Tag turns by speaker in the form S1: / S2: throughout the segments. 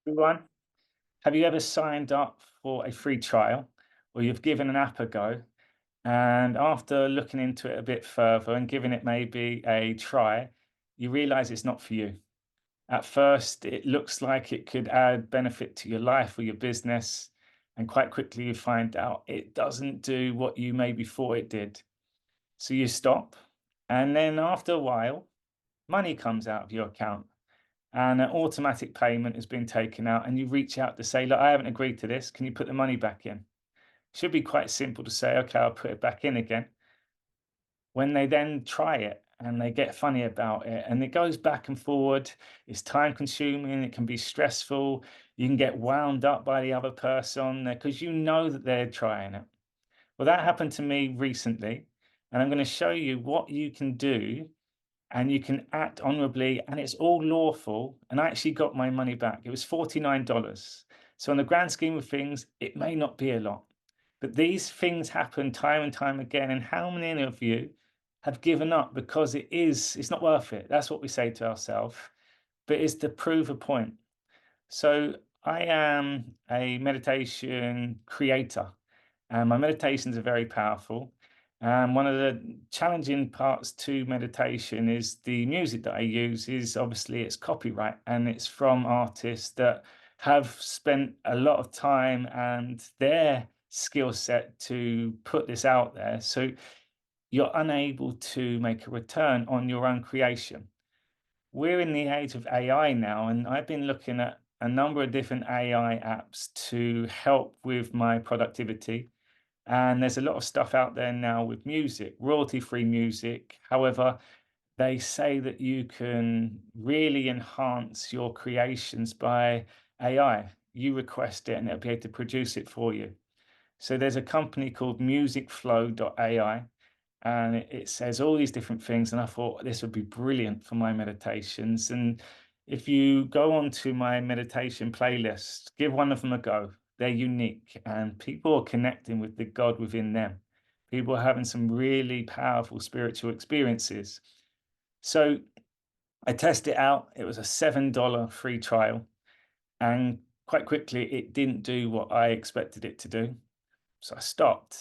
S1: Everyone, have you ever signed up for a free trial or you've given an app a go and after looking into it a bit further and giving it maybe a try, you realize it's not for you? At first, it looks like it could add benefit to your life or your business, and quite quickly you find out it doesn't do what you maybe thought it did. So you stop, and then after a while, money comes out of your account and an automatic payment has been taken out, and you reach out to say, look, I haven't agreed to this. Can you put the money back in? Should be quite simple to say, okay, I'll put it back in again. When they then try it and they get funny about it and it goes back and forward, it's time consuming, it can be stressful. You can get wound up by the other person because you know that they're trying it. Well, that happened to me recently, and I'm going to show you what you can do and you can act honorably and it's all lawful. And I actually got my money back. It was $49. So, in the grand scheme of things, it may not be a lot, but these things happen time and time again. And how many of you have given up because it's not worth it? That's what we say to ourselves, but it's to prove a point. So, I am a meditation creator, and my meditations are very powerful. And one of the challenging parts to meditation is the music that I use is obviously it's copyright and it's from artists that have spent a lot of time and their skill set to put this out there. So you're unable to make a return on your own creation. We're in the age of AI now, and I've been looking at a number of different AI apps to help with my productivity. And there's a lot of stuff out there now with music, royalty-free music. However, they say that you can really enhance your creations by AI. You request it and it'll be able to produce it for you. So there's a company called MusicFlow AI, and it says all these different things. And I thought this would be brilliant for my meditations. And if you go onto my meditation playlist, give one of them a go. They're unique, and people are connecting with the God within them. People are having some really powerful spiritual experiences. So I tested it out. It was a $7 free trial, and quite quickly, it didn't do what I expected it to do. So I stopped.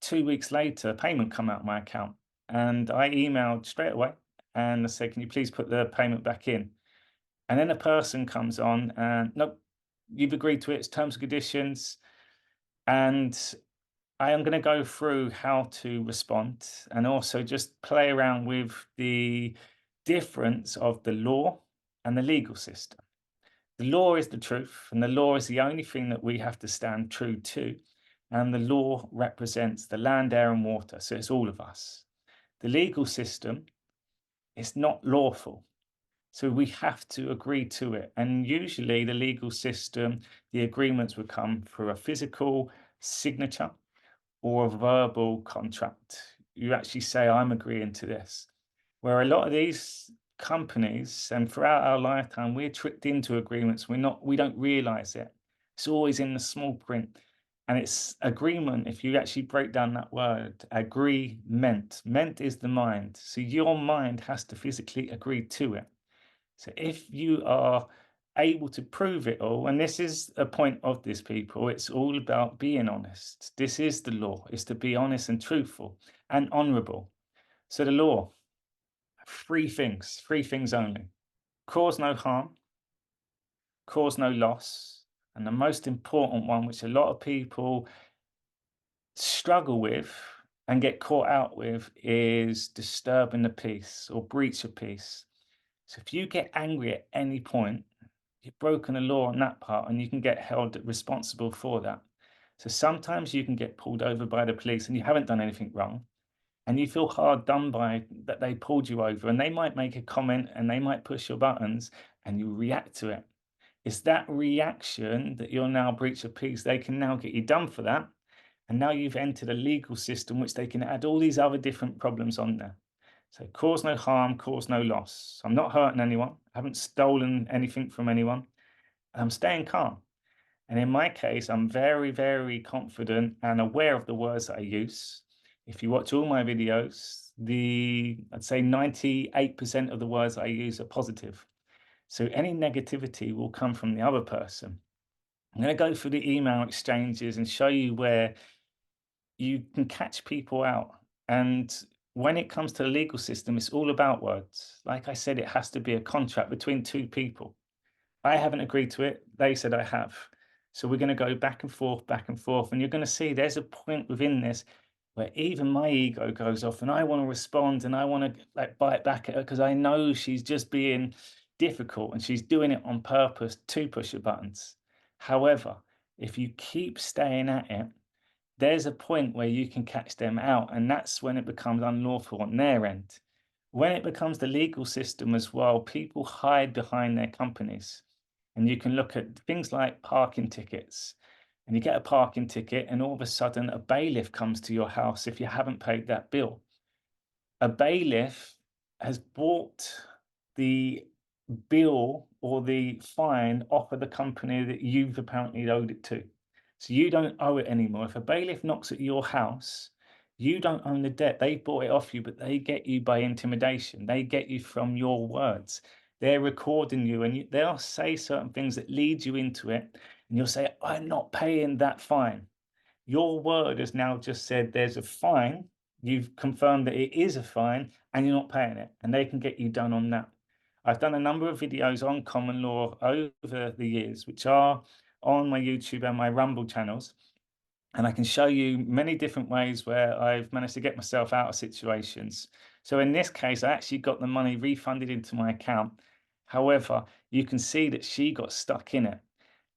S1: 2 weeks later, a payment come out of my account, and I emailed straight away and I said, "Can you please put the payment back in?" And then a person comes on and, "Nope, you've agreed to it. It's terms and conditions." And I am going to go through how to respond and also just play around with the difference of the law and the legal system. The law is the truth, and the law is the only thing that we have to stand true to. And the law represents the land, air, and water. So it's all of us. The legal system is not lawful. So we have to agree to it. And usually, the legal system, the agreements would come through a physical signature or a verbal contract. You actually say, I'm agreeing to this. Where a lot of these companies, and throughout our lifetime, we're tricked into agreements. We don't realize it. It's always in the small print. And it's agreement. If you actually break down that word, agree meant is the mind. So your mind has to physically agree to it. So if you are able to prove it all, and this is a point of this, people, it's all about being honest. This is the law, is to be honest and truthful and honorable. So the law, three things only: cause no harm, cause no loss, and the most important one, which a lot of people struggle with and get caught out with, is disturbing the peace or breach of peace. So if you get angry at any point, you've broken a law on that part and you can get held responsible for that. So sometimes you can get pulled over by the police and you haven't done anything wrong. And you feel hard done by that they pulled you over and they might make a comment and they might push your buttons and you react to it. It's that reaction that you're now breach of peace. They can now get you done for that. And now you've entered a legal system which they can add all these other different problems on there. So cause no harm, cause no loss. I'm not hurting anyone. I haven't stolen anything from anyone. I'm staying calm. And in my case, I'm very, very confident and aware of the words that I use. If you watch all my videos, I'd say 98% of the words I use are positive. So any negativity will come from the other person. I'm going to go through the email exchanges and show you where you can catch people out. And when it comes to the legal system, it's all about words. Like I said, it has to be a contract between two people. I haven't agreed to it. They said I have. So we're going to go back and forth. And you're going to see there's a point within this where even my ego goes off and I want to respond and I want to like bite back at her because I know she's just being difficult and she's doing it on purpose to push your buttons. However, if you keep staying at it, there's a point where you can catch them out, and that's when it becomes unlawful on their end. When it becomes the legal system as well, people hide behind their companies. And you can look at things like parking tickets. And you get a parking ticket, and all of a sudden, a bailiff comes to your house if you haven't paid that bill. A bailiff has bought the bill or the fine off of the company that you've apparently owed it to. So you don't owe it anymore. If a bailiff knocks at your house, you don't own the debt. They bought it off you, but they get you by intimidation. They get you from your words. They're recording you, and they'll say certain things that lead you into it. And you'll say, I'm not paying that fine. Your word has now just said there's a fine. You've confirmed that it is a fine and you're not paying it, and they can get you done on that. I've done a number of videos on common law over the years, which are on my YouTube and my Rumble channels. And I can show you many different ways where I've managed to get myself out of situations. So in this case, I actually got the money refunded into my account. However, you can see that she got stuck in it.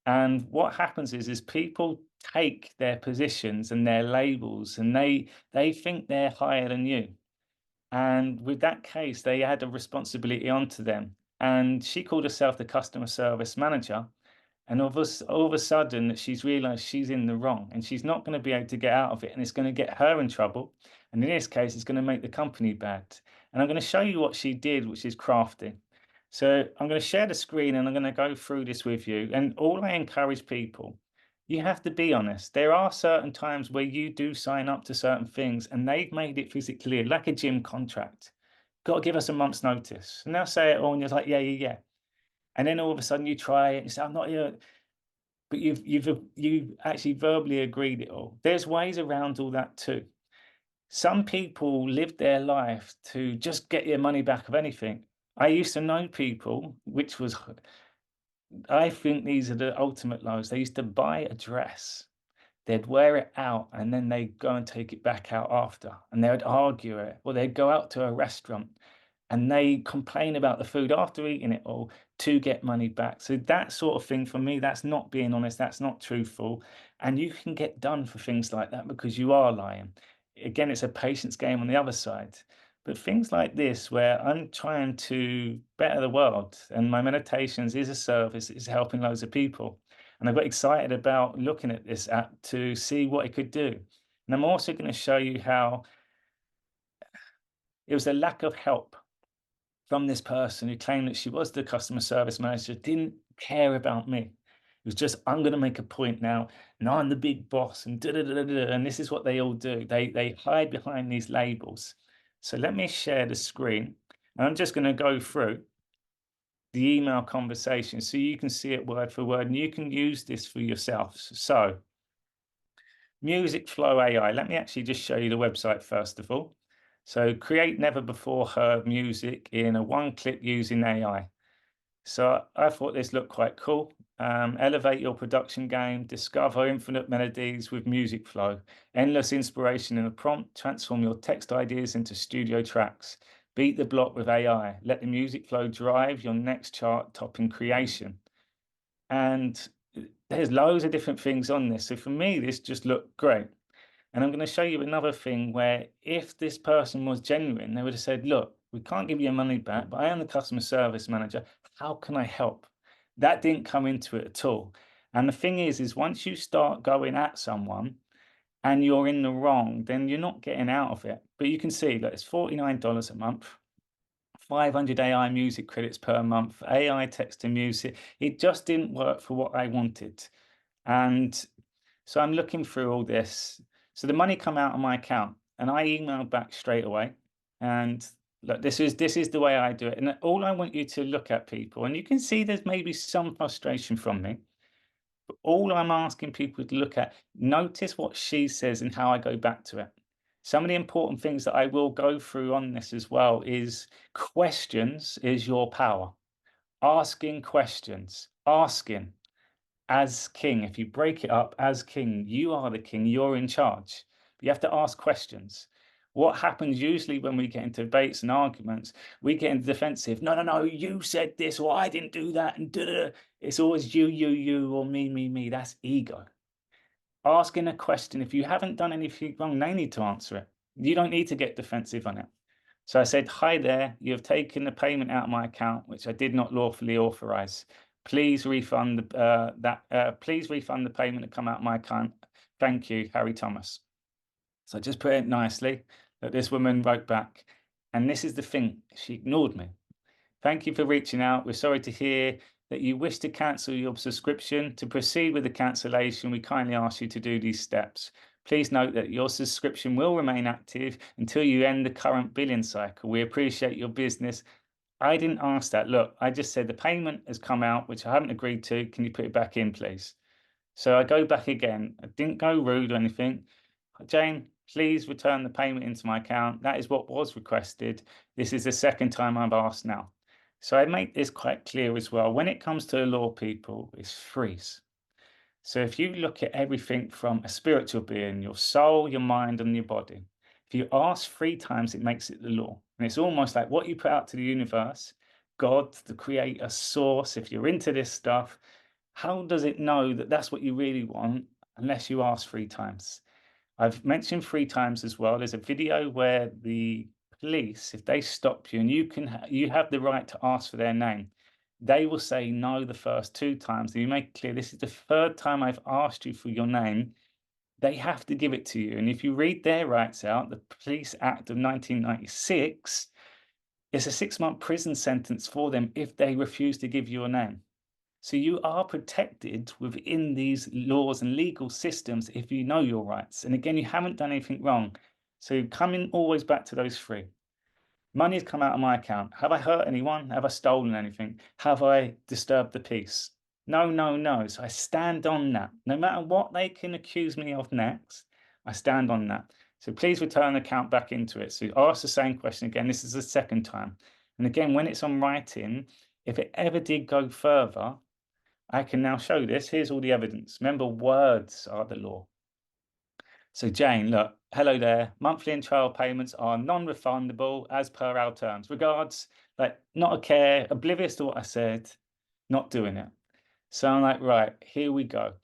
S1: And what happens is people take their positions and their labels and they think they're higher than you. And with that case, they had a responsibility onto them. And she called herself the customer service manager. And all of a sudden, she's realized she's in the wrong and she's not going to be able to get out of it. And it's going to get her in trouble. And in this case, it's going to make the company bad. And I'm going to show you what she did, which is crafty. So I'm going to share the screen and I'm going to go through this with you. And all I encourage people, you have to be honest. There are certain times where you do sign up to certain things and they've made it physically clear, like a gym contract. Got to give us a month's notice. And they'll say it all and you're like, yeah, yeah, yeah. And then all of a sudden you try it and you say, I'm not here. But you've actually verbally agreed it all. There's ways around all that too. Some people live their life to just get your money back of anything. I used to know people, which was, I think these are the ultimate lows. They used to buy a dress, they'd wear it out, and then they'd go and take it back out after, and they would argue it. Or they'd go out to a restaurant and they complain about the food after eating it all to get money back. So that sort of thing for me, that's not being honest, that's not truthful. And you can get done for things like that because you are lying. Again, it's a patience game on the other side. But things like this, where I'm trying to better the world and my meditations is a service, it's helping loads of people. And I got excited about looking at this app to see what it could do. And I'm also going to show you how it was a lack of help from this person who claimed that she was the customer service manager, didn't care about me. It was just, I'm going to make a point now, and I'm the big boss, and da da da da da. And this is what they all do. They hide behind these labels. So let me share the screen, and I'm just going to go through the email conversation so you can see it word for word, and you can use this for yourselves. So, MusicFlow AI. Let me actually just show you the website first of all. So create never before heard music in a one clip using AI. So I thought this looked quite cool. Elevate your production game, discover infinite melodies with MusicFlow, endless inspiration in a prompt, transform your text ideas into studio tracks. Beat the block with AI. Let the music flow drive your next chart topping creation. And there's loads of different things on this. So for me, this just looked great. And I'm going to show you another thing where if this person was genuine, they would have said, look, we can't give you your money back, but I am the customer service manager. How can I help? That didn't come into it at all. And the thing is once you start going at someone and you're in the wrong, then you're not getting out of it. But you can see that it's $49 a month, 500 AI music credits per month, AI text to music. It just didn't work for what I wanted. And so I'm looking through all this. So the money come out of my account and I emailed back straight away. And Look, this is the way I do it. And all I want you to look at, people, and you can see there's maybe some frustration from me, but all I'm asking people to look at, notice what she says and how I go back to it. Some of the important things that I will go through on this as well is questions is your power. Asking questions, asking as king. If you break it up as king, you are the king, you're in charge. But you have to ask questions. What happens usually when we get into debates and arguments, we get into defensive. No, no, no, you said this, or I didn't do that, and da-da-da. It's always you, or me. That's ego. Asking a question, if you haven't done anything wrong, they need to answer it. You don't need to get defensive on it. So I said, hi there, you have taken the payment out of my account, which I did not lawfully authorize. Please refund please refund the payment that come out of my account. Thank you, Harry Thomas. So I just put it nicely that this woman wrote back. And this is the thing, she ignored me. Thank you for reaching out. We're sorry to hear that you wish to cancel your subscription. To proceed with the cancellation, we kindly ask you to do these steps. Please note that your subscription will remain active until you end the current billing cycle. We appreciate your business. I didn't ask that. Look, I just said the payment has come out, which I haven't agreed to. Can you put it back in, please? So I go back again. I didn't go rude or anything. Jane, please return the payment into my account. That is what was requested. This is the second time I've asked now. So I make this quite clear as well. When it comes to the law, people, it's freeze. So if you look at everything from a spiritual being, your soul, your mind, and your body, if you ask 3 times, it makes it the law. And it's almost like what you put out to the universe, God, the creator, source, if you're into this stuff, how does it know that that's what you really want unless you ask 3 times? I've mentioned 3 times as well. There's a video where the police, if they stop you and you have the right to ask for their name, they will say no the first 2 times. And you make it clear this is the third time I've asked you for your name. They have to give it to you. And if you read their rights out, the Police Act of 1996, it's a 6-month prison sentence for them if they refuse to give you a name. So you are protected within these laws and legal systems if you know your rights. And again, you haven't done anything wrong. So coming always back to those 3. Money has come out of my account. Have I hurt anyone? Have I stolen anything? Have I disturbed the peace? No, no, no. So I stand on that. No matter what they can accuse me of next, I stand on that. So please return the account back into it. So ask the same question again. This is the second time. And again, when it's on writing, if it ever did go further, I can now show this. Here's all the evidence. Remember, words are the law. So Jane, look, hello there. Monthly and trial payments are non-refundable as per our terms. Regards, like not a care, oblivious to what I said, not doing it. So I'm like, right, here we go.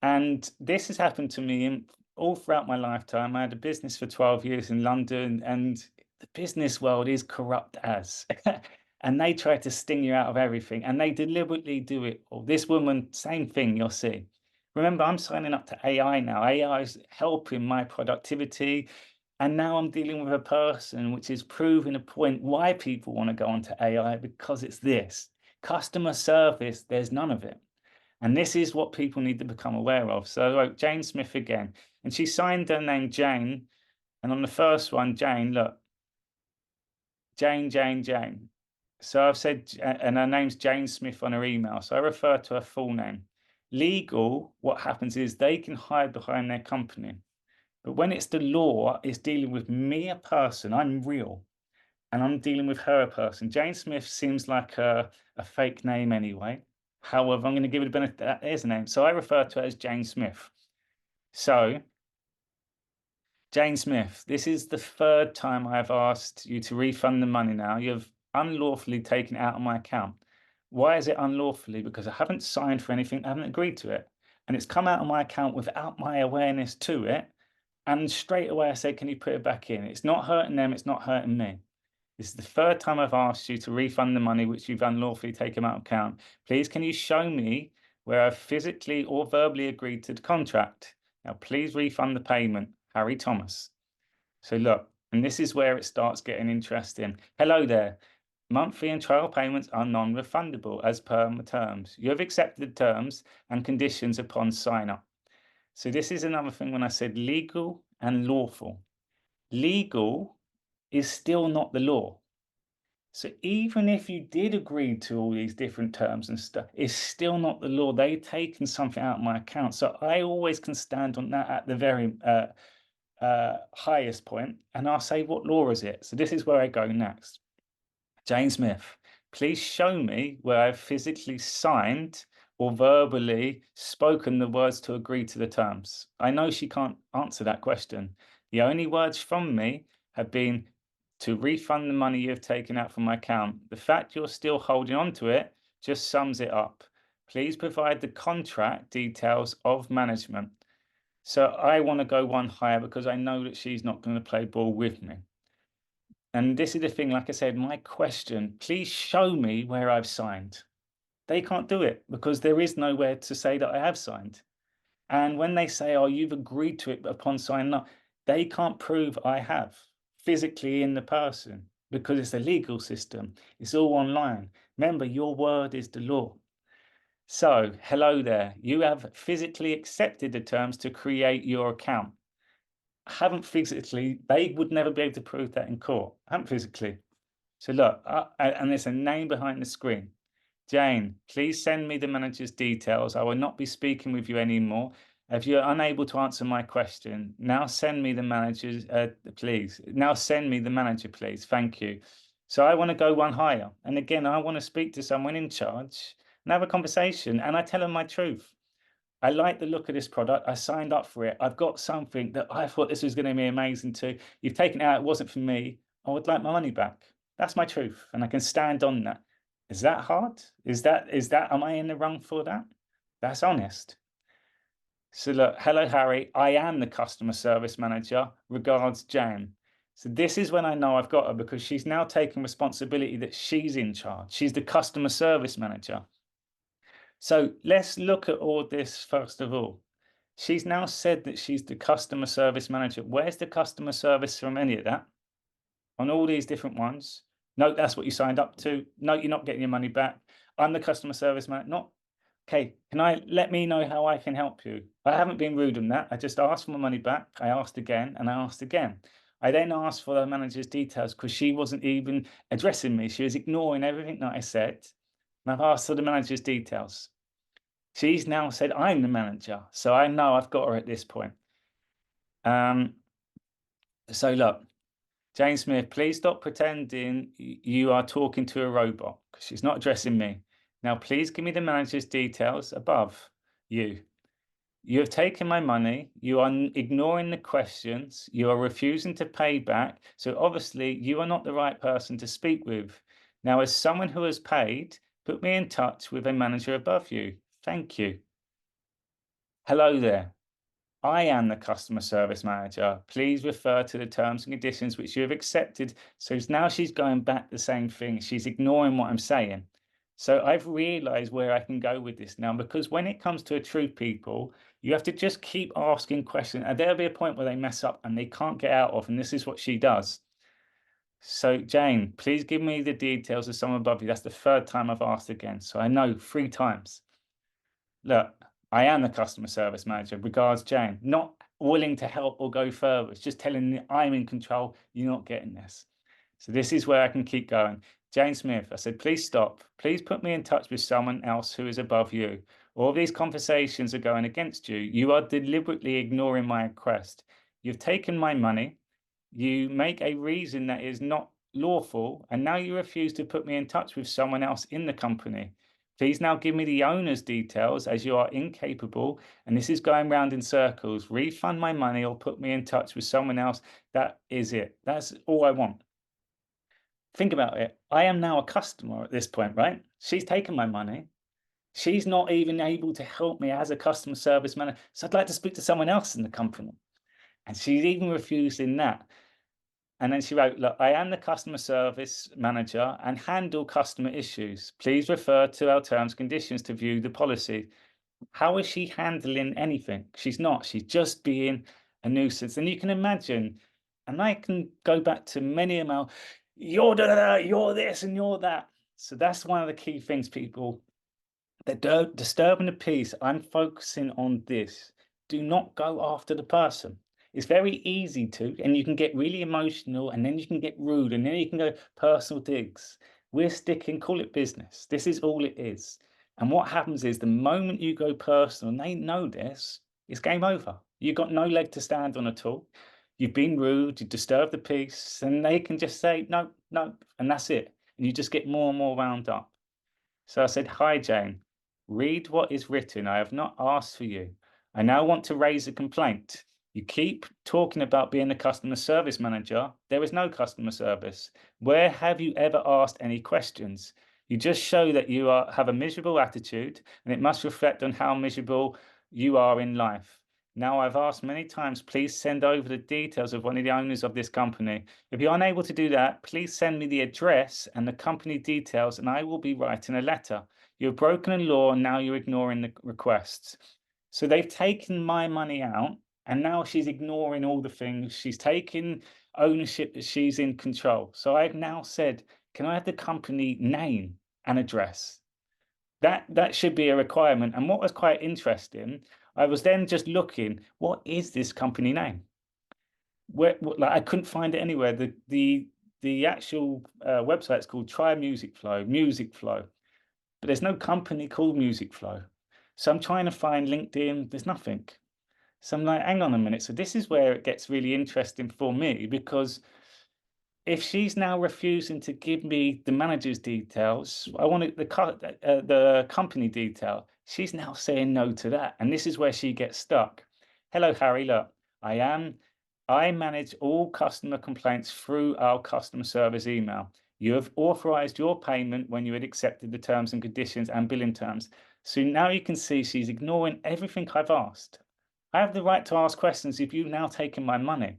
S1: And this has happened to me all throughout my lifetime. I had a business for 12 years in London, and the business world is corrupt as. And they try to sting you out of everything, and they deliberately do it. Or this woman, same thing, you'll see. Remember, I'm signing up to AI now. AI is helping my productivity. And now I'm dealing with a person which is proving a point why people want to go onto AI, because it's this. Customer service, there's none of it. And this is what people need to become aware of. So I wrote Jane Smith again, and she signed her name Jane. And on the first one, Jane, look, Jane. So I've said, and her name's Jane Smith on her email. So I refer to her full name. Legal, what happens is they can hide behind their company. But when it's the law, it's dealing with me, a person. I'm real. And I'm dealing with her, a person. Jane Smith seems like a fake name anyway. However, I'm going to give it a benefit that is a name. So I refer to her as Jane Smith. So, Jane Smith, this is the 3rd time I've asked you to refund the money now. You've unlawfully taken it out of my account. Why is it unlawfully? Because I haven't signed for anything, I haven't agreed to it. And it's come out of my account without my awareness to it. And straight away I said, can you put it back in? It's not hurting them, it's not hurting me. This is the 3rd time I've asked you to refund the money which you've unlawfully taken out of account. Please, can you show me where I've physically or verbally agreed to the contract? Now, please refund the payment. Harry Thomas. So look, and this is where it starts getting interesting. Hello there. Monthly and trial payments are non-refundable as per my terms. You have accepted the terms and conditions upon sign up. So this is another thing when I said legal and lawful. Legal is still not the law. So even if you did agree to all these different terms and stuff, it's still not the law. They've taken something out of my account. So I always can stand on that at the very highest point, and I'll say, what law is it? So this is where I go next. Jane Smith, please show me where I've physically signed or verbally spoken the words to agree to the terms. I know she can't answer that question. The only words from me have been to refund the money you've taken out from my account. The fact you're still holding on to it just sums it up. Please provide the contract details of management. So I want to go one higher because I know that she's not going to play ball with me. And this is the thing, like I said, my question, please show me where I've signed. They can't do it because there is nowhere to say that I have signed. And when they say, oh, you've agreed to it upon signing up, they can't prove I have physically in the person because it's a legal system. It's all online. Remember, your word is the law. So, hello there. You have physically accepted the terms to create your account. Haven't physically, they would never be able to prove that in court. Haven't physically. So look, and there's a name behind the screen. Jane, please send me the manager's details. I will not be speaking with you anymore. If you're unable to answer my question, now send me the manager's, please. Now send me the manager, please. Thank you. So I want to go one higher. And again, I want to speak to someone in charge and have a conversation. And I tell them my truth. I like the look of this product. I signed up for it. I've got something that I thought this was going to be amazing too. You've taken it out. It wasn't for me. I would like my money back. That's my truth. And I can stand on that. Is that hard? Am I in the wrong for that? That's honest. So look, hello, Harry. I am the customer service manager. Regards, Jan. So this is when I know I've got her because she's now taken responsibility that she's in charge. She's the customer service manager. So let's look at all this first of all. She's now said that she's the customer service manager. Where's the customer service from any of that? On all these different ones? No, that's what you signed up to. No, you're not getting your money back. I'm the customer service manager. Not okay. Let me know how I can help you? I haven't been rude on that. I just asked for my money back. I asked again and I asked again. I then asked for the manager's details because she wasn't even addressing me. She was ignoring everything that I said. And I've asked for the manager's details. She's now said I'm the manager, so I know I've got her at this point. So look, Jane Smith, please stop pretending you are talking to a robot because she's not addressing me. Now, please give me the manager's details above you. You have taken my money. You are ignoring the questions. You are refusing to pay back. So obviously, you are not the right person to speak with. Now, as someone who has paid, put me in touch with a manager above you. Thank you. Hello there. I am the customer service manager. Please refer to the terms and conditions which you have accepted. So now she's going back the same thing. She's ignoring what I'm saying. So I've realized where I can go with this now, because when it comes to a truth, people, you have to just keep asking questions. And there'll be a point where they mess up and they can't get out of. And this is what she does. So Jane, please give me the details of someone above you. That's the third time I've asked again. So I know 3 times. Look, I am the customer service manager. Regards, Jane. Not willing to help or go further. It's just telling me I'm in control. You're not getting this. So this is where I can keep going. Jane Smith, I said, please stop. Please put me in touch with someone else who is above you. All these conversations are going against you. You are deliberately ignoring my request. You've taken my money. You make a reason that is not lawful, and now you refuse to put me in touch with someone else in the company. Please now give me the owner's details as you are incapable, and this is going round in circles. Refund my money or put me in touch with someone else. That is it. That's all I want. Think about it. I am now a customer at this point, right? She's taken my money. She's not even able to help me as a customer service manager. So I'd like to speak to someone else in the company. And she's even refusing that. And then she wrote, look, I am the customer service manager and handle customer issues. Please refer to our terms and conditions to view the policy. How is she handling anything? She's not. She's just being a nuisance. And you can imagine, and I can go back to many of my, you're you're this and you're that. So that's one of the key things, people. They're disturbing the peace. I'm focusing on this. Do not go after the person. It's very easy to, and you can get really emotional, and then you can get rude, and then you can go personal digs. We're sticking, call it business. This is all it is. And what happens is the moment you go personal, and they know this, it's game over. You've got no leg to stand on at all. You've been rude, you disturbed the peace, and they can just say, no, no, and that's it. And you just get more and more wound up. So I said, "Hi, Jane. Read what is written. I have not asked for you. I now want to raise a complaint. You keep talking about being a customer service manager. There is no customer service. Where have you ever asked any questions? You just show that you have a miserable attitude, and it must reflect on how miserable you are in life. Now, I've asked many times, please send over the details of one of the owners of this company. If you're unable to do that, please send me the address and the company details, and I will be writing a letter. You've broken a law, and now you're ignoring the requests." So they've taken my money out, and now she's ignoring all the things. She's taking ownership that she's in control. So I've now said, can I have the company name and address? That should be a requirement. And what was quite interesting, I was then just looking, what is this company name? Like I couldn't find it anywhere. The actual website's called Try MusicFlow, but there's no company called MusicFlow. So I'm trying to find LinkedIn. There's nothing. So I'm like, hang on a minute. So this is where it gets really interesting for me, because if she's now refusing to give me the manager's details, I want the company detail. She's now saying no to that, and this is where she gets stuck. Hello, Harry. Look, I manage all customer complaints through our customer service email. You have authorized your payment when you had accepted the terms and conditions and billing terms. So now you can see she's ignoring everything I've asked. I have the right to ask questions if you've now taken my money.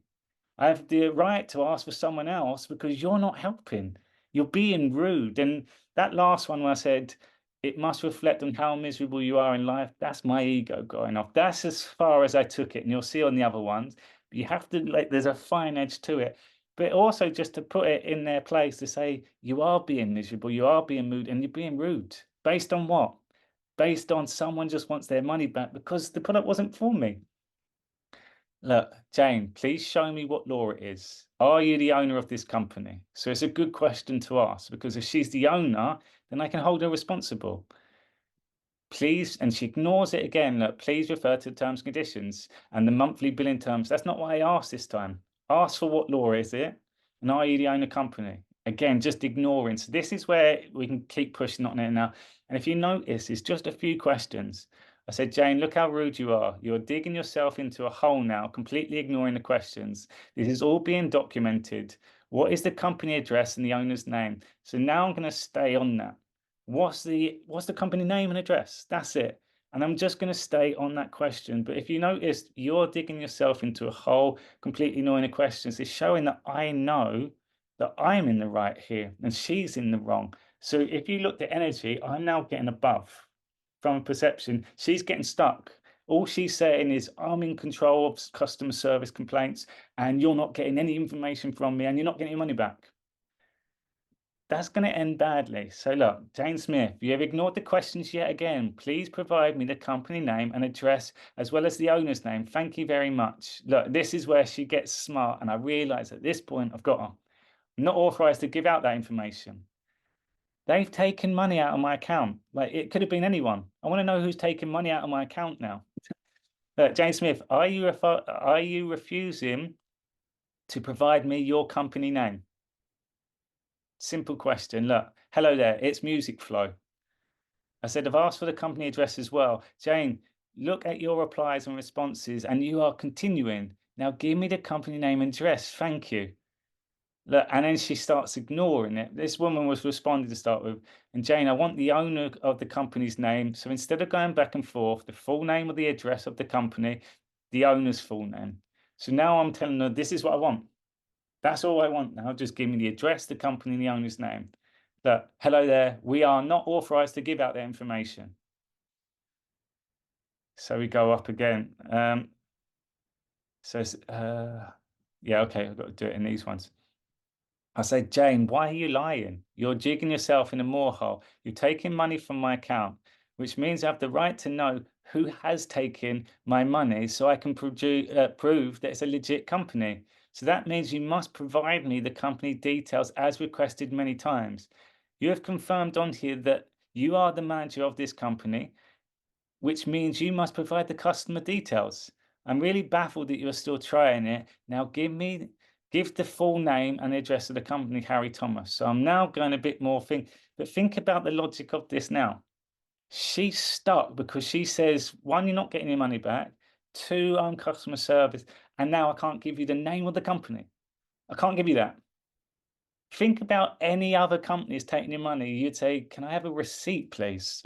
S1: I have the right to ask for someone else because you're not helping. You're being rude. And that last one where I said, it must reflect on how miserable you are in life, that's my ego going off. That's as far as I took it. And you'll see on the other ones, you have to, like, there's a fine edge to it. But also just to put it in their place to say, you are being miserable, you are being rude, and you're being rude. Based on what? Based on someone just wants their money back because the product wasn't for me. Look, Jane, please show me what law it is. Are you the owner of this company? So it's a good question to ask, because if she's the owner, then I can hold her responsible. Please, and she ignores it again. Look, please refer to the terms and conditions and the monthly billing terms. That's not what I asked this time. Ask for what law is it, and are you the owner company? Again, just ignoring. So this is where we can keep pushing on it now. And if you notice, it's just a few questions. I said, Jane, look how rude you are. You're digging yourself into a hole now, completely ignoring the questions. This is all being documented. What is the company address and the owner's name? So now I'm going to stay on that. What's the company name and address? That's it. And I'm just going to stay on that question. But if you notice, you're digging yourself into a hole, completely ignoring the questions. It's showing that I know that I'm in the right here and she's in the wrong. So if you look at energy, I'm now getting above from a perception. She's getting stuck. All she's saying is, I'm in control of customer service complaints, and you're not getting any information from me, and you're not getting your money back. That's going to end badly. So look, Jane Smith, you have ignored the questions yet again. Please provide me the company name and address, as well as the owner's name. Thank you very much. Look, this is where she gets smart, and I realize at this point I've got her. I'm not authorized to give out that information. They've taken money out of my account. Like, it could have been anyone. I want to know who's taking money out of my account now. Jane Smith, are you refusing to provide me your company name? Simple question. Look, hello there. It's MusicFlow. I said, I've asked for the company address as well. Jane, look at your replies and responses, and you are continuing. Now give me the company name and address. Thank you. Look, and then she starts ignoring it. This woman was responding to start with. And Jane, I want the owner of the company's name. So instead of going back and forth, the full name or the address of the company, the owner's full name. So now I'm telling her, this is what I want. That's all I want now. Just give me the address, the company, and the owner's name. Look, hello there. We are not authorized to give out that information. So we go up again. Yeah, okay, I've got to do it in these ones. I said, Jane, why are you lying? You're jigging yourself in a moorhole. You're taking money from my account. which means I have the right to know who has taken my money so I can prove that it's a legit company. So that means you must provide me the company details as requested many times. You have confirmed on here that you are the manager of this company, which means you must provide the customer details. I'm really baffled that you're still trying it. Now give the full name and the address of the company, Harry Thomas. So I'm now going a bit more but think about the logic of this now. She's stuck because she says, one, you're not getting your money back. Two, I'm customer service. And now I can't give you the name of the company. I can't give you that. Think about any other companies taking your money. You'd say, can I have a receipt, please?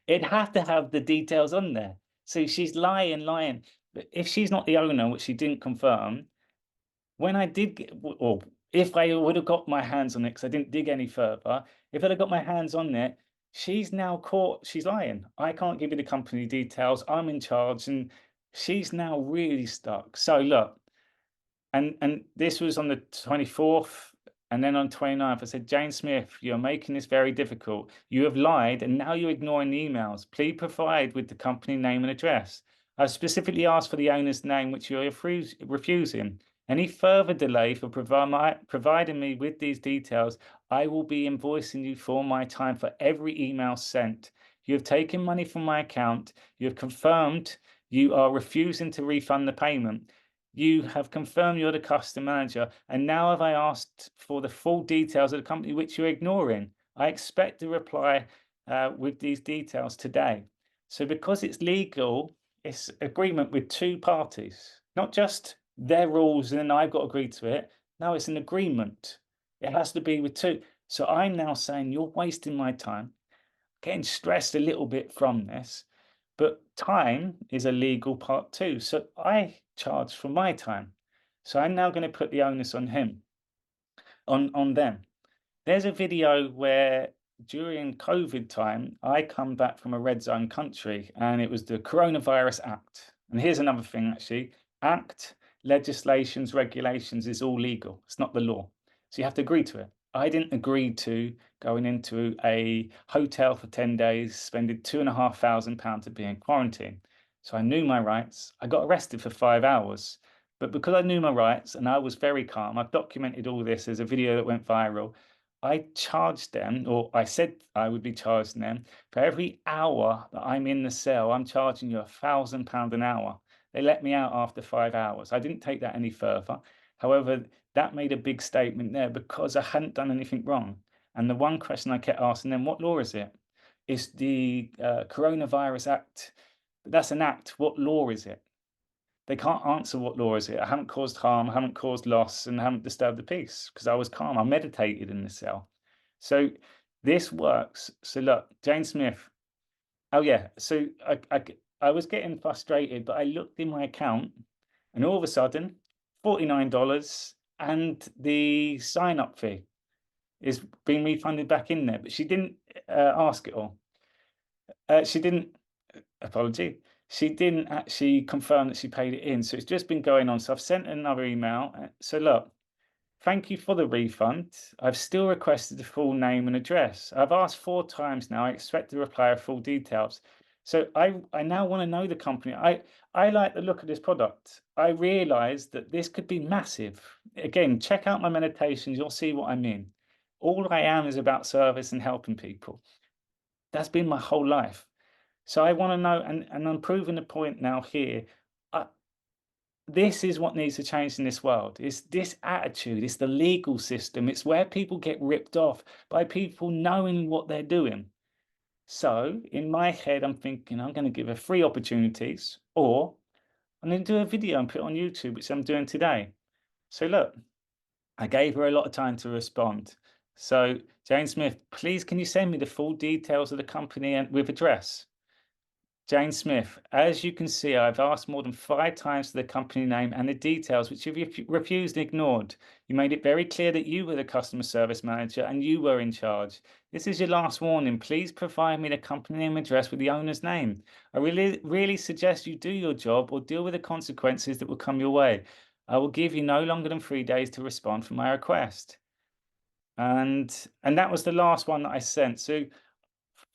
S1: It'd have to have the details on there. So she's lying. But if she's not the owner, which she didn't confirm, when I did get, or if I would have got my hands on it, because I didn't dig any further, if I'd have got my hands on it, she's now caught, she's lying. I can't give you the company details. I'm in charge. And she's now really stuck. So look, and this was on the 24th, and then on 29th, I said, Jane Smith, you're making this very difficult. You have lied, and now you're ignoring the emails. Please provide with the company name and address. I specifically asked for the owner's name, which you're refusing. Any further delay for providing me with these details, I will be invoicing you for my time for every email sent. You have taken money from my account. You have confirmed you are refusing to refund the payment. You have confirmed you're the customer manager, and now have I asked for the full details of the company which you're ignoring. I expect a reply with these details today. So because it's legal, it's agreement with two parties, not just their rules and then I've got to agree to it. No, it's an agreement. It has to be with two. So I'm now saying you're wasting my time, getting stressed a little bit from this. But time is a legal part too. So I charge for my time. So I'm now going to put the onus on him, on them. There's a video where during COVID time, I come back from a red zone country and it was the Coronavirus Act. And here's another thing actually. Act, legislations, regulations is all legal. It's not the law. So you have to agree to it. I didn't agree to going into a hotel for 10 days, spending £2,500 to be in quarantine. So I knew my rights. I got arrested for 5 hours. But because I knew my rights and I was very calm, I've documented all this as a video that went viral. I charged them, or I said I would be charging them for every hour that I'm in the cell. I'm charging you £1,000 an hour. They let me out after 5 hours. I didn't take that any further. However, that made a big statement there because I hadn't done anything wrong. And the one question I kept asking them, what law is it? It's the Coronavirus Act. But that's an act. What law is it? They can't answer what law is it. I haven't caused harm, I haven't caused loss, and I haven't disturbed the peace because I was calm. I meditated in the cell. So this works. So look, Jane Smith. Oh yeah. So I was getting frustrated, but I looked in my account, and all of a sudden, $49 and the sign-up fee is being refunded back in there. But she didn't ask it all. She didn't. Apology. She didn't actually confirm that she paid it in. So it's just been going on. So I've sent another email. So look, thank you for the refund. I've still requested the full name and address. I've asked 4 times now. I expect a reply of full details. So I now want to know the company. I like the look of this product. I realize that this could be massive. Again, check out my meditations. You'll see what I mean. All I am is about service and helping people. That's been my whole life. So I want to know, and I'm proving the point now here. Uh, this is what needs to change in this world. It's this attitude. It's the legal system. It's where people get ripped off by people knowing what they're doing. So in my head, I'm thinking I'm going to give her 3 opportunities, or I'm going to do a video and put it on YouTube, which I'm doing today. So look, I gave her a lot of time to respond. So Jane Smith, please, can you send me the full details of the company and with address? Jane Smith, as you can see, I've asked more than 5 times for the company name and the details, which you've refused and ignored. You made it very clear that you were the customer service manager and you were in charge. This is your last warning. Please provide me the company name and address with the owner's name. I really suggest you do your job or deal with the consequences that will come your way. I will give you no longer than 3 days to respond for my request. And that was the last one that I sent. So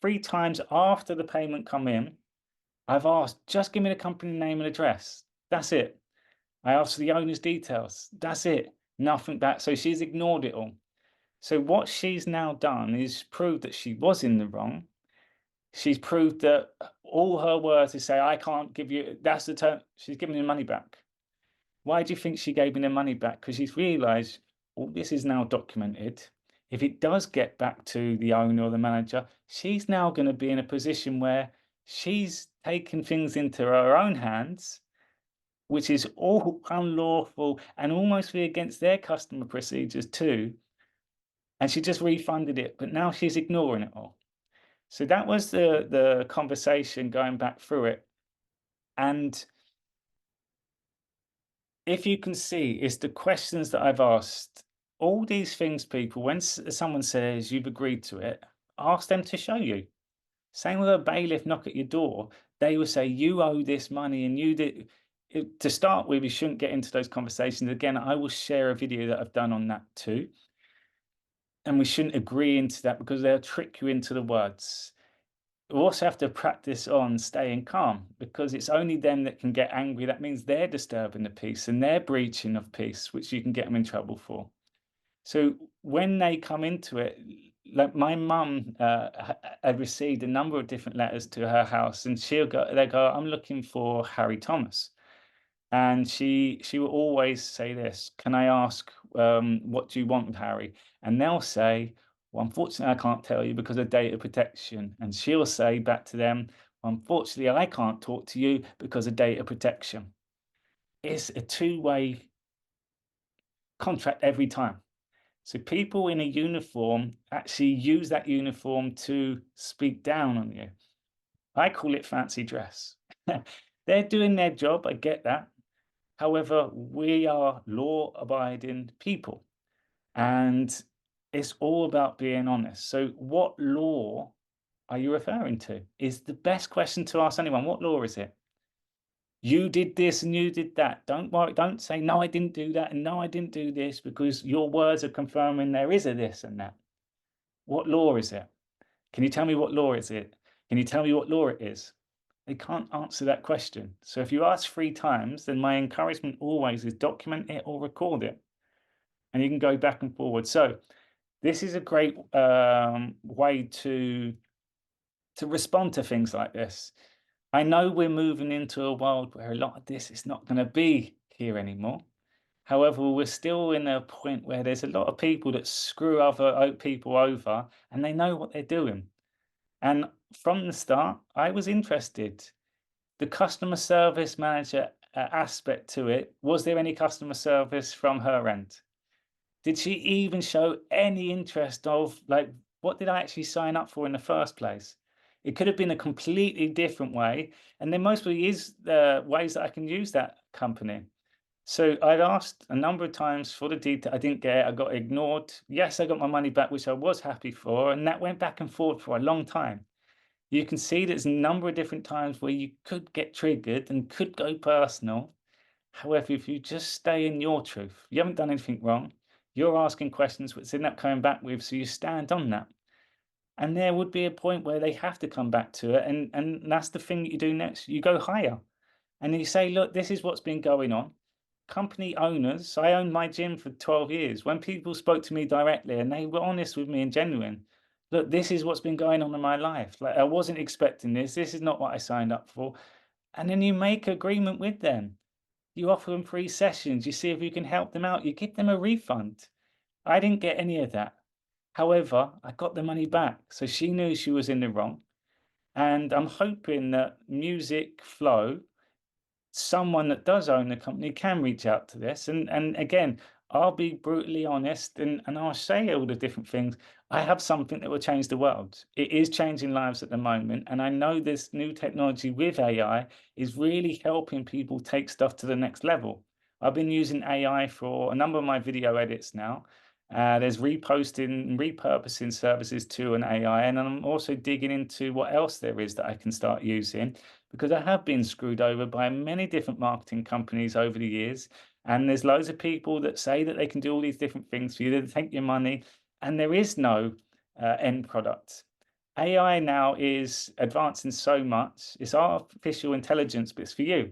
S1: 3 times after the payment come in, I've asked, "Just give me the company name and address." That's it. I asked for the owner's details. That's it. Nothing back. So she's ignored it all. So what she's now done is proved that she was in the wrong. She's proved that all her words is say, "I can't give you," that's the term. She's giving me the money back. Why do you think she gave me the money back? Because she's realized all this is now documented. If it does get back to the owner or the manager, she's now going to be in a position where she's taken things into her own hands, which is all unlawful and almost be against their customer procedures too. And she just refunded it, but now she's ignoring it all. So that was the conversation going back through it. And if you can see, it's the questions that I've asked. All these things, people, when someone says you've agreed to it, ask them to show you. Same with a bailiff knock at your door, they will say, you owe this money and you did. To start with, we shouldn't get into those conversations. Again, I will share a video that I've done on that too. And we shouldn't agree into that because they'll trick you into the words. We also have to practice on staying calm because it's only them that can get angry. That means they're disturbing the peace and they're breaching of peace, which you can get them in trouble for. So when they come into it, like my mum had received a number of different letters to her house, and they go, "I'm looking for Harry Thomas." And she will always say this, "Can I ask, what do you want with Harry?" And they'll say, "Well, unfortunately, I can't tell you because of data protection." And she'll say back to them, "Unfortunately, I can't talk to you because of data protection." It's a two-way contract every time. So people in a uniform actually use that uniform to speak down on you. I call it fancy dress. They're doing their job, I get that. However, we are law-abiding people, and it's all about being honest. So what law are you referring to? Is the best question to ask anyone. What law is it? You did this and you did that. Don't worry, don't say, "No, I didn't do that," and "No, I didn't do this," because your words are confirming there is a this and that. What law is it? Can you tell me what law is it? Can you tell me what law it is? They can't answer that question. So if you ask 3 times, then my encouragement always is document it or record it, and you can go back and forward. So this is a great way to respond to things like this. I know we're moving into a world where a lot of this is not going to be here anymore. However, we're still in a point where there's a lot of people that screw other people over, and they know what they're doing. And from the start, I was interested. The customer service manager aspect to it, was there any customer service from her end? Did she even show any interest of, like, what did I actually sign up for in the first place? It could have been a completely different way, and there mostly is ways that I can use that company. So I've asked a number of times for the detail. I didn't get it. I got ignored. Yes, I got my money back, which I was happy for, and that went back and forth for a long time. You can see there's a number of different times where you could get triggered and could go personal. However, if you just stay in your truth, you haven't done anything wrong. You're asking questions which they're not coming back with, so you stand on that. And there would be a point where they have to come back to it, and that's the thing that you do next. You go higher, and you say, "Look, this is what's been going on." Company owners, I owned my gym for 12 years. When people spoke to me directly and they were honest with me and genuine, "Look, this is what's been going on in my life. Like, I wasn't expecting this. This is not what I signed up for." And then you make agreement with them. You offer them free sessions. You see if you can help them out. You give them a refund. I didn't get any of that. However, I got the money back. So she knew she was in the wrong. And I'm hoping that MusicFlow, someone that does own the company, can reach out to this. And again, I'll be brutally honest, and I'll say all the different things. I have something that will change the world. It is changing lives at the moment. And I know this new technology with AI is really helping people take stuff to the next level. I've been using AI for a number of my video edits now. There's reposting and repurposing services to an AI, and I'm also digging into what else there is that I can start using, because I have been screwed over by many different marketing companies over the years. And there's loads of people that say that they can do all these different things for you, they take your money, and there is no end product. AI now is advancing so much. It's artificial intelligence, but it's for you.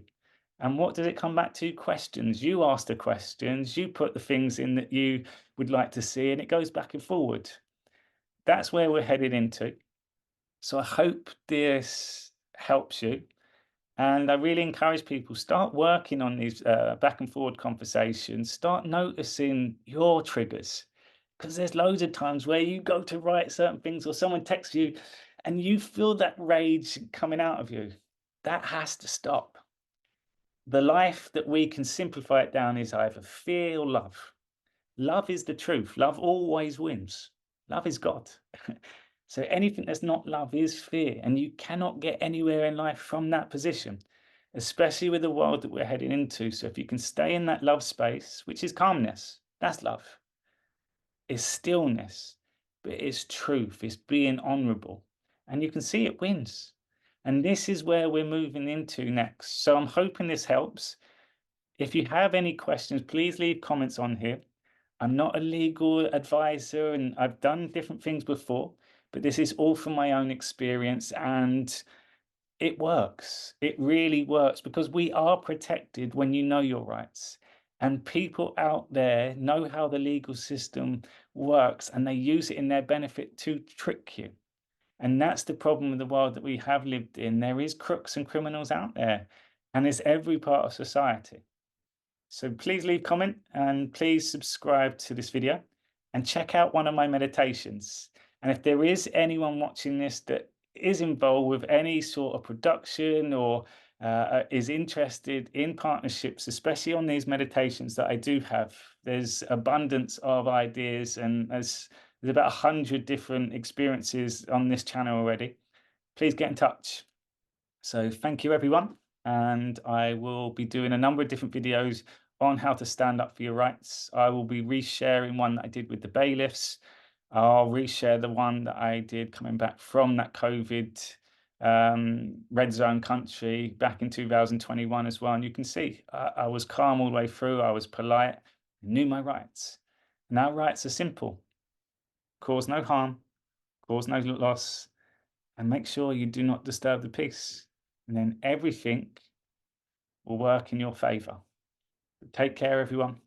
S1: And what does it come back to? Questions. You ask the questions, you put the things in that you would like to see, and it goes back and forward. That's where we're headed into. So I hope this helps you. And I really encourage people, start working on these back and forward conversations, start noticing your triggers. Because there's loads of times where you go to write certain things or someone texts you and you feel that rage coming out of you. That has to stop. The life that we can simplify it down is either fear or love. Love is the truth. Love always wins. Love is God. So anything that's not love is fear, and you cannot get anywhere in life from that position, especially with the world that we're heading into. So if you can stay in that love space, which is calmness, that's love, is stillness, but it's truth, it's being honorable, and you can see it wins. And this is where we're moving into next. So I'm hoping this helps. If you have any questions, please leave comments on here. I'm not a legal advisor and I've done different things before, but this is all from my own experience and it works. It really works because we are protected when you know your rights. And people out there know how the legal system works and they use it in their benefit to trick you. And that's the problem with the world that we have lived in. There is crooks and criminals out there, and it's every part of society. So please leave comment and please subscribe to this video and check out one of my meditations. And if there is anyone watching this that is involved with any sort of production or is interested in partnerships, especially on these meditations that I do have, there's abundance of ideas and there's about 100 different experiences on this channel already. Please get in touch. So thank you, everyone. And I will be doing a number of different videos on how to stand up for your rights. I will be resharing one that I did with the bailiffs. I'll reshare the one that I did coming back from that COVID red zone country back in 2021 as well. And you can see I was calm all the way through. I was polite, knew my rights. And our rights are simple: cause no harm, cause no loss, and make sure you do not disturb the peace. And then everything will work in your favor. Take care, everyone.